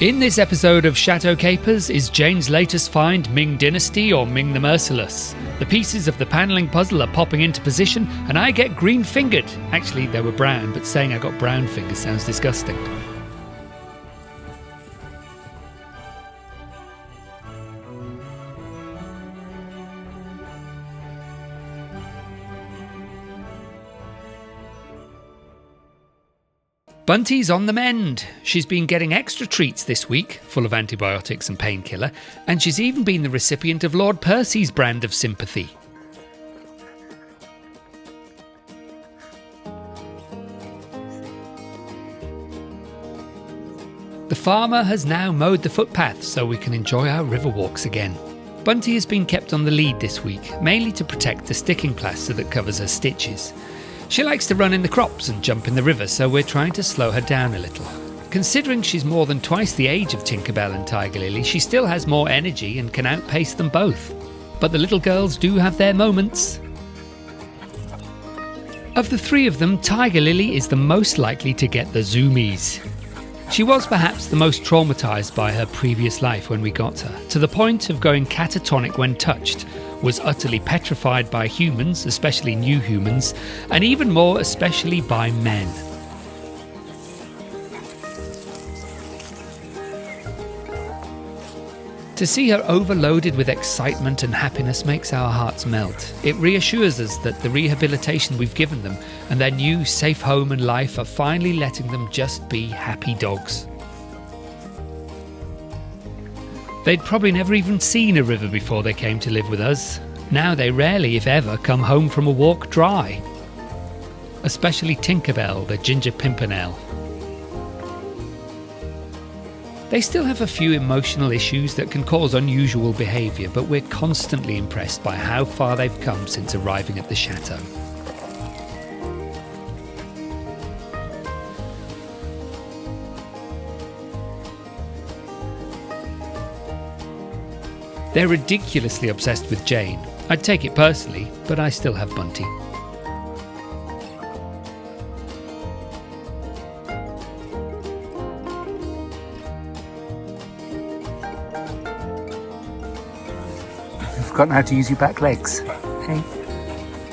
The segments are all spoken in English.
In this episode of Château Capers is Jane's latest find Ming Dynasty or Ming the Merciless. The pieces of the panelling puzzle are popping into position and I get green fingered. Actually, they were brown, but saying I got brown fingers sounds disgusting. Bunty's on the mend. She's been getting extra treats this week, full of antibiotics and painkiller, and she's even been the recipient of Lord Percy's brand of sympathy. The farmer has now mowed the footpath so we can enjoy our river walks again. Bunty has been kept on the lead this week, mainly to protect the sticking plaster that covers her stitches. She likes to run in the crops and jump in the river, so we're trying to slow her down a little. Considering she's more than twice the age of Tinkerbell and Tiger Lily, she still has more energy and can outpace them both. But the little girls do have their moments. Of the three of them, Tiger Lily is the most likely to get the zoomies. She was perhaps the most traumatised by her previous life when we got her, to the point of going catatonic when touched, was utterly petrified by humans, especially new humans, and even more especially by men. To see her overloaded with excitement and happiness makes our hearts melt. It reassures us that the rehabilitation we've given them and their new safe home and life are finally letting them just be happy dogs. They'd probably never even seen a river before they came to live with us. Now they rarely, if ever, come home from a walk dry. Especially Tinkerbell, the ginger pimpernel. They still have a few emotional issues that can cause unusual behaviour, but we're constantly impressed by how far they've come since arriving at the chateau. They're ridiculously obsessed with Jane. I'd take it personally, but I still have Bunty. You've forgotten how to use your back legs. Hey,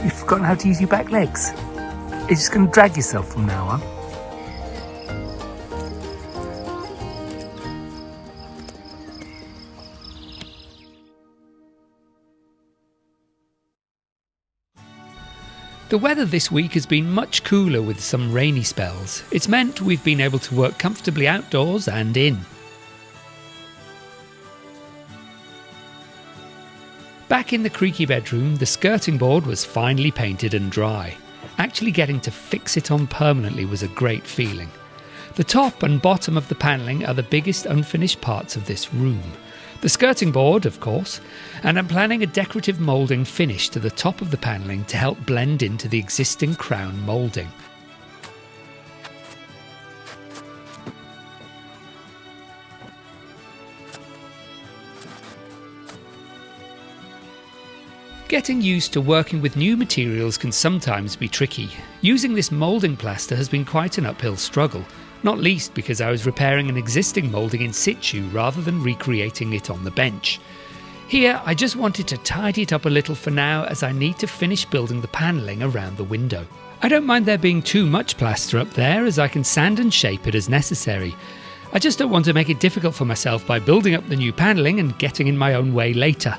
you've forgotten how to use your back legs. You're just going to drag yourself from now on. The weather this week has been much cooler with some rainy spells. It's meant we've been able to work comfortably outdoors and in. Back in the creaky bedroom, the skirting board was finally painted and dry. Actually getting to fix it on permanently was a great feeling. The top and bottom of the panelling are the biggest unfinished parts of this room. The skirting board, of course, and I'm planning a decorative moulding finish to the top of the panelling to help blend into the existing crown moulding. Getting used to working with new materials can sometimes be tricky. Using this moulding plaster has been quite an uphill struggle. Not least because I was repairing an existing moulding in situ rather than recreating it on the bench. Here I just wanted to tidy it up a little for now as I need to finish building the panelling around the window. I don't mind there being too much plaster up there as I can sand and shape it as necessary. I just don't want to make it difficult for myself by building up the new panelling and getting in my own way later.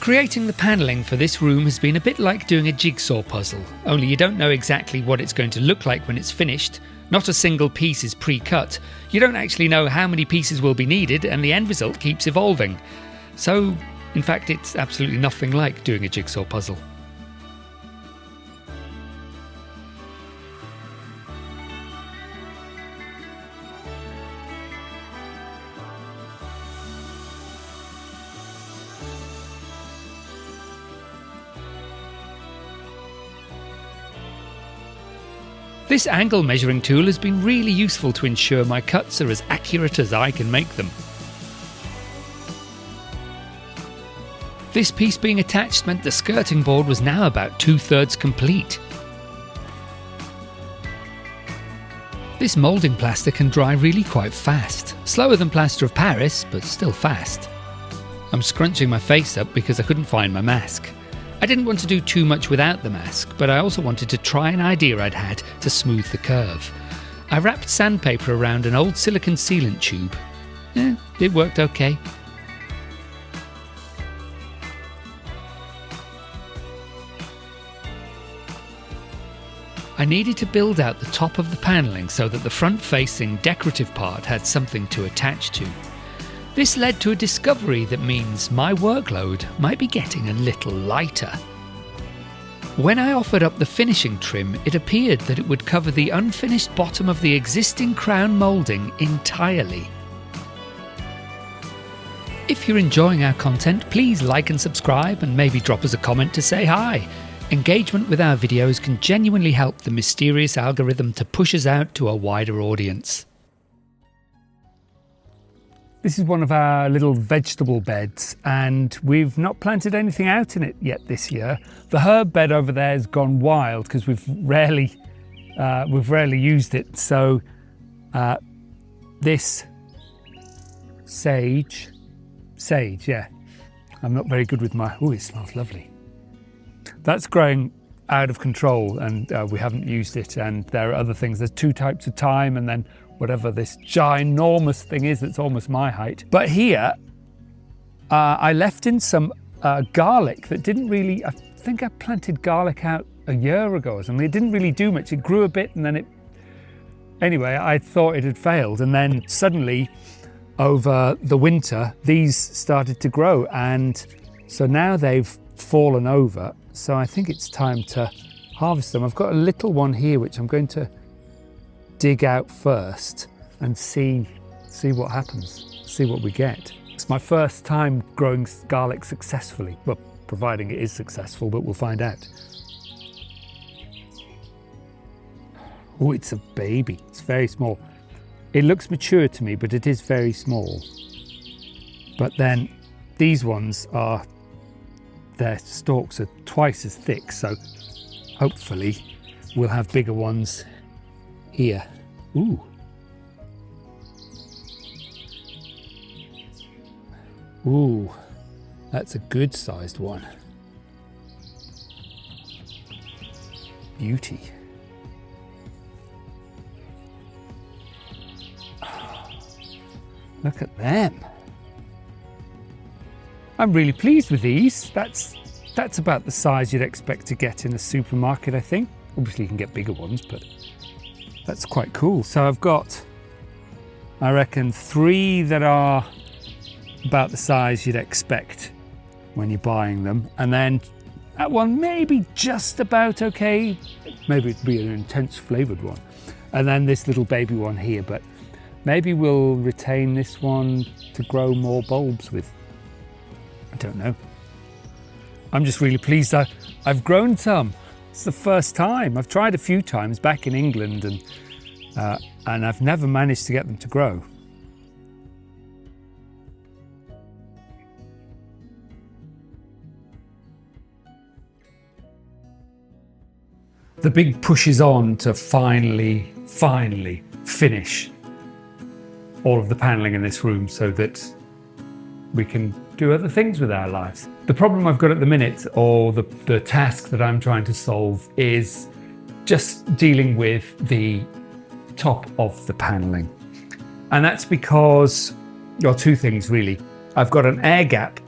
Creating the panelling for this room has been a bit like doing a jigsaw puzzle, only you don't know exactly what it's going to look like when it's finished. Not a single piece is pre-cut. You don't actually know how many pieces will be needed and the end result keeps evolving. So, in fact, it's absolutely nothing like doing a jigsaw puzzle. This angle measuring tool has been really useful to ensure my cuts are as accurate as I can make them. This piece being attached meant the skirting board was now about 2/3 complete. This moulding plaster can dry really quite fast, slower than plaster of Paris, but still fast. I'm scrunching my face up because I couldn't find my mask. I didn't want to do too much without the mask, but I also wanted to try an idea I'd had to smooth the curve. I wrapped sandpaper around an old silicone sealant tube. It worked okay. I needed to build out the top of the panelling so that the front-facing decorative part had something to attach to. This led to a discovery that means my workload might be getting a little lighter. When I offered up the finishing trim, it appeared that it would cover the unfinished bottom of the existing crown moulding entirely. If you're enjoying our content, please like and subscribe and maybe drop us a comment to say hi. Engagement with our videos can genuinely help the mysterious algorithm to push us out to a wider audience. This is one of our little vegetable beds, and we've not planted anything out in it yet this year. The herb bed over there has gone wild because we've rarely used it. So this sage, yeah. I'm not very good with my. Oh, it smells lovely. That's growing out of control, and we haven't used it. And there are other things. There's 2 types of thyme, and then whatever this ginormous thing is that's almost my height. But here, I left in some garlic that didn't really. I think I planted garlic out a year ago or something. It didn't really do much. It grew a bit, and then it. Anyway, I thought it had failed, and then suddenly, over the winter, these started to grow, and so now they've fallen over. So I think it's time to harvest them. I've got a little one here which I'm going to dig out first and see what happens, see what we get. It's my first time growing garlic successfully. Well, providing it is successful, but we'll find out. Oh, it's a baby. It's very small. It looks mature to me, but it is very small. But then these ones are, their stalks are twice as thick, so hopefully we'll have bigger ones here. Ooh. Ooh, that's a good sized one. Beauty. Look at them. I'm really pleased with these. That's about the size you'd expect to get in a supermarket, I think. Obviously you can get bigger ones, but that's quite cool. So I've got, I reckon, 3 that are about the size you'd expect when you're buying them. And then that one maybe just about okay. Maybe it'd be an intense flavoured one. And then this little baby one here, but maybe we'll retain this one to grow more bulbs with. I don't know. I'm just really pleased I've grown some. It's the first time. I've tried a few times back in England and I've never managed to get them to grow. The big push is on to finally finish all of the panelling in this room so that we can do other things with our lives. The problem I've got at the minute, or the task that I'm trying to solve, is just dealing with the top of the panelling. And that's because, well, 2 things really. I've got an air gap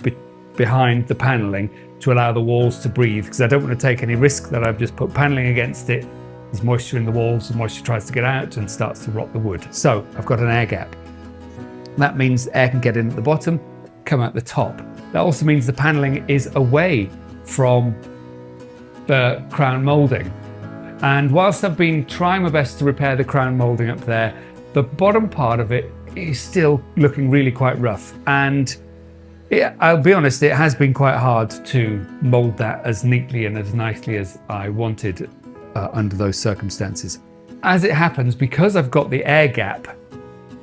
behind the panelling to allow the walls to breathe, because I don't want to take any risk that I've just put panelling against it. There's moisture in the walls, the moisture tries to get out and starts to rot the wood. So I've got an air gap. That means air can get in at the bottom, come out the top. That also means the panelling is away from the crown moulding. And whilst I've been trying my best to repair the crown moulding up there, the bottom part of it is still looking really quite rough. And I'll be honest, it has been quite hard to mould that as neatly and as nicely as I wanted under those circumstances. As it happens, because I've got the air gap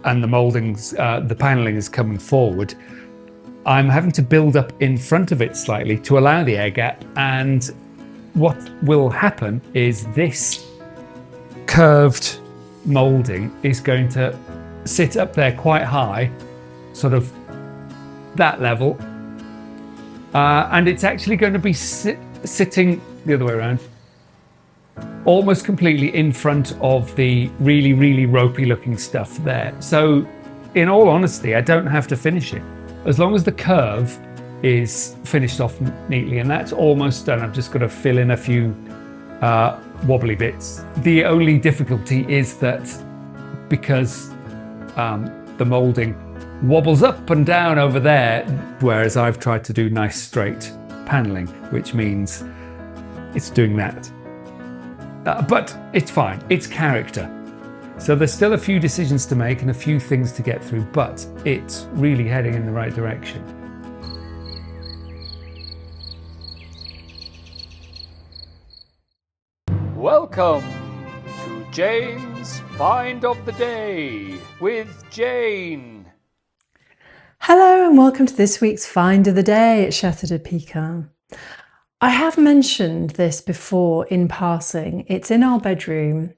and the mouldings, the panelling is coming forward, I'm having to build up in front of it slightly to allow the air gap, and what will happen is this curved moulding is going to sit up there quite high, sort of that level, and it's actually going to be sitting the other way around, almost completely in front of the really ropey looking stuff there. So in all honesty, I don't have to finish it as long as the curve is finished off neatly, and that's almost done. I've just got to fill in a few wobbly bits. The only difficulty is that because the moulding wobbles up and down over there, whereas I've tried to do nice straight paneling, which means it's doing that. But it's fine, it's character. So there's still a few decisions to make and a few things to get through, but it's really heading in the right direction. Welcome to Jane's Find of the Day with Jane. Hello and welcome to this week's Find of the Day at Château de Pican. I have mentioned this before in passing. It's in our bedroom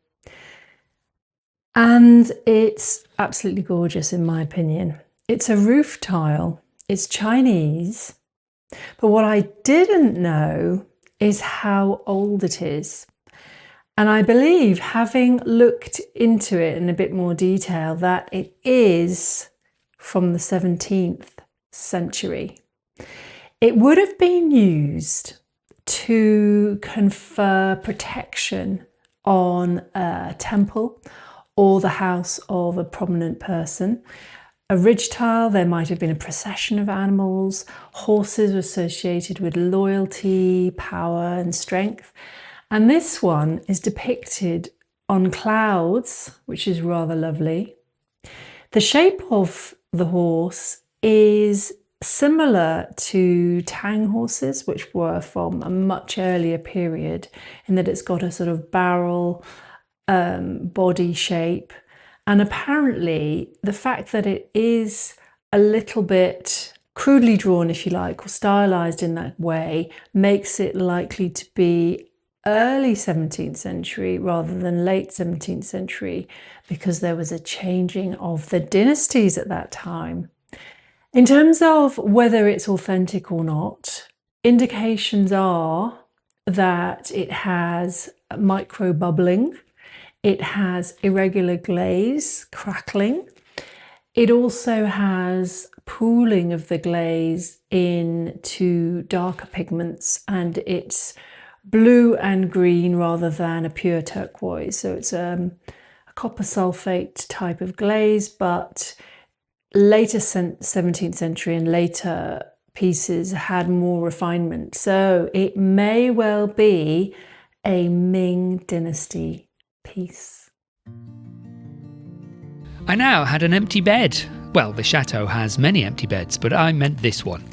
and it's absolutely gorgeous in my opinion. It's a roof tile, it's Chinese, but what I didn't know is how old it is. And I believe, having looked into it in a bit more detail, that it is from the 17th century. It would have been used to confer protection on a temple or the house of a prominent person. A ridge tile, there might have been a procession of animals. Horses were associated with loyalty, power and strength. And this one is depicted on clouds, which is rather lovely. The shape of the horse is similar to Tang horses, which were from a much earlier period, in that it's got a sort of barrel body shape. And apparently the fact that it is a little bit crudely drawn, if you like, or stylized in that way, makes it likely to be early 17th century rather than late 17th century, because there was a changing of the dynasties at that time. In terms of whether it's authentic or not, indications are that it has micro bubbling, it has irregular glaze, crackling. It also has pooling of the glaze into darker pigments, and it's blue and green rather than a pure turquoise. So it's a copper sulfate type of glaze, but later 17th century and later pieces had more refinement. So it may well be a Ming dynasty piece. I now had an empty bed. Well, the chateau has many empty beds, but I meant this one.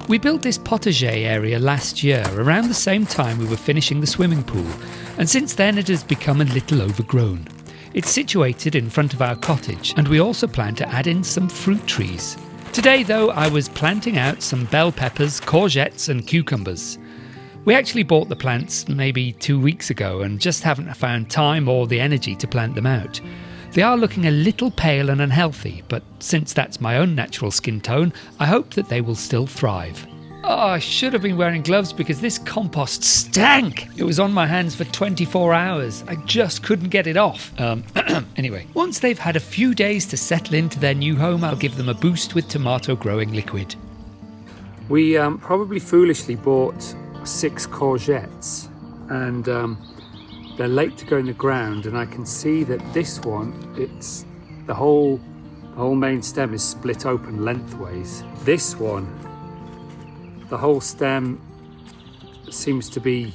We built this potager area last year, around the same time we were finishing the swimming pool, and since then it has become a little overgrown. It's situated in front of our cottage, and we also plan to add in some fruit trees. Today though, I was planting out some bell peppers, courgettes and cucumbers. We actually bought the plants maybe 2 weeks ago and just haven't found time or the energy to plant them out. They are looking a little pale and unhealthy, but since that's my own natural skin tone, I hope that they will still thrive. Oh, I should have been wearing gloves because this compost stank. It was on my hands for 24 hours. I just couldn't get it off. Anyway, once they've had a few days to settle into their new home, I'll give them a boost with tomato growing liquid. We probably foolishly bought 6 courgettes, and they're late to go in the ground, and I can see that this one, it's the whole main stem is split open lengthways. This one, the whole stem seems to be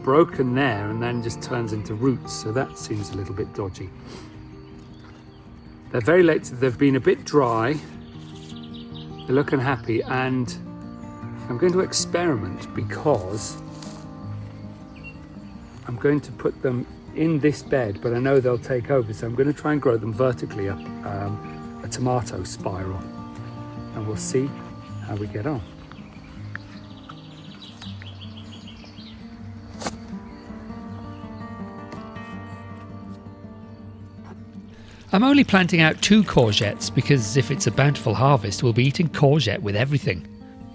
broken there and then just turns into roots, so that seems a little bit dodgy. They're very late, they've been a bit dry, they're looking happy, and I'm going to experiment because I'm going to put them in this bed, but I know they'll take over, so I'm going to try and grow them vertically up a tomato spiral. And and we'll see how we get on. I'm only planting out 2 courgettes because if it's a bountiful harvest, we'll be eating courgette with everything.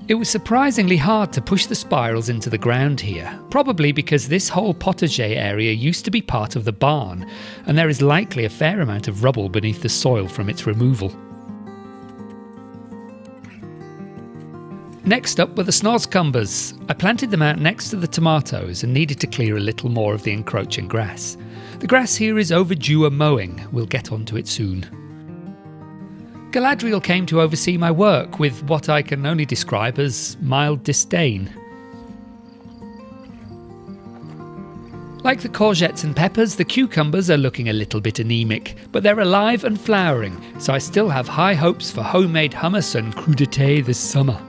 It was surprisingly hard to push the spirals into the ground here, probably because this whole potager area used to be part of the barn, and there is likely a fair amount of rubble beneath the soil from its removal. Next up were the snozzcumbers. I planted them out next to the tomatoes and needed to clear a little more of the encroaching grass. The grass here is overdue a mowing, we'll get onto it soon. Galadriel came to oversee my work with what I can only describe as mild disdain. Like the courgettes and peppers, the cucumbers are looking a little bit anemic, but they're alive and flowering, so I still have high hopes for homemade hummus and crudité this summer.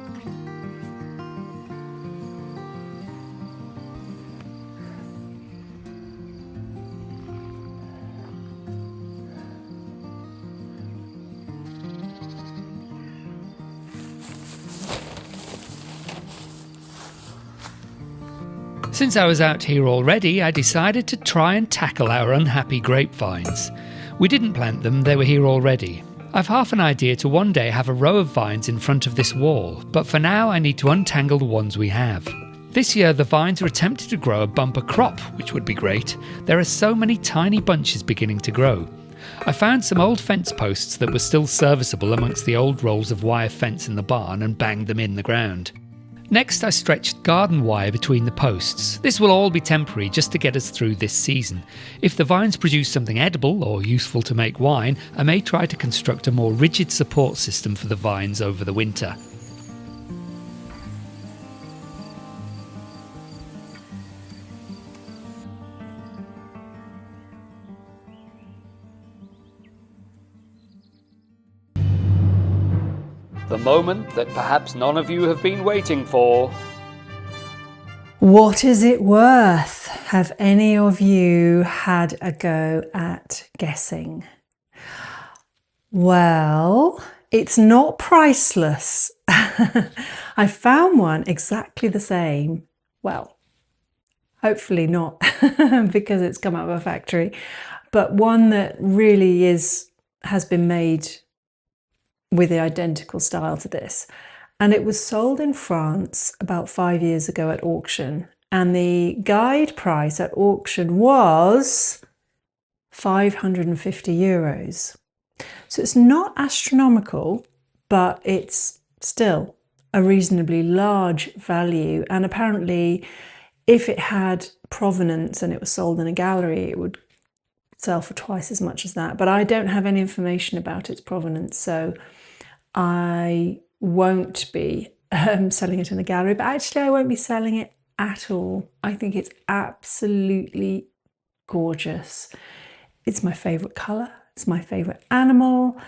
Since I was out here already, I decided to try and tackle our unhappy grapevines. We didn't plant them, they were here already. I've half an idea to one day have a row of vines in front of this wall, but for now I need to untangle the ones we have. This year the vines are attempting to grow a bumper crop, which would be great. There are so many tiny bunches beginning to grow. I found some old fence posts that were still serviceable amongst the old rolls of wire fence in the barn and banged them in the ground. Next I stretched garden wire between the posts. This will all be temporary just to get us through this season. If the vines produce something edible or useful to make wine, I may try to construct a more rigid support system for the vines over the winter. The moment that perhaps none of you have been waiting for. What is it worth? Have any of you had a go at guessing? Well, it's not priceless. I found one exactly the same. Well, hopefully not because it's come out of a factory, but one that really has been made with the identical style to this. And it was sold in France about 5 years ago at auction. And the guide price at auction was €550. So it's not astronomical, but it's still a reasonably large value. And apparently, if it had provenance and it was sold in a gallery, it would sell for twice as much as that. But I don't have any information about its provenance, so I won't be selling it in a gallery, but actually I won't be selling it at all. I think it's absolutely gorgeous. It's my favourite colour, it's my favourite animal.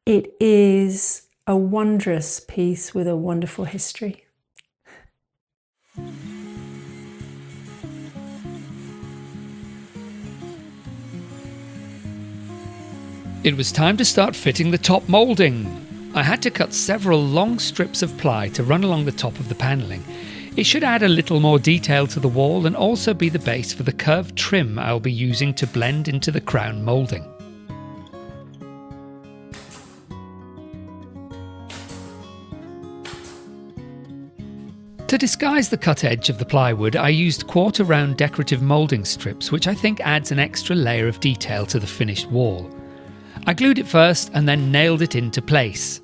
It is a wondrous piece with a wonderful history. It was time to start fitting the top moulding. I had to cut several long strips of ply to run along the top of the panelling. It should add a little more detail to the wall and also be the base for the curved trim I'll be using to blend into the crown moulding. To disguise the cut edge of the plywood, I used quarter round decorative moulding strips, which I think adds an extra layer of detail to the finished wall. I glued it first and then nailed it into place.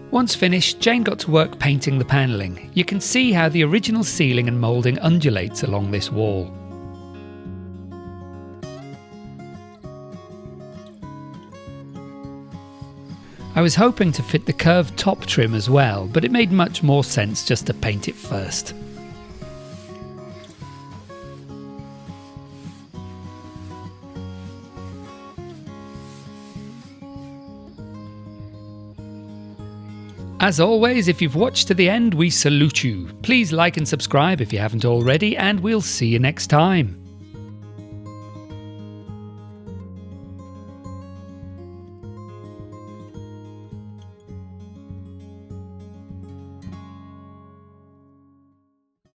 Once finished, Jane got to work painting the panelling. You can see how the original ceiling and moulding undulates along this wall. I was hoping to fit the curved top trim as well, but it made much more sense just to paint it first. As always, if you've watched to the end, we salute you. Please like and subscribe if you haven't already, and we'll see you next time.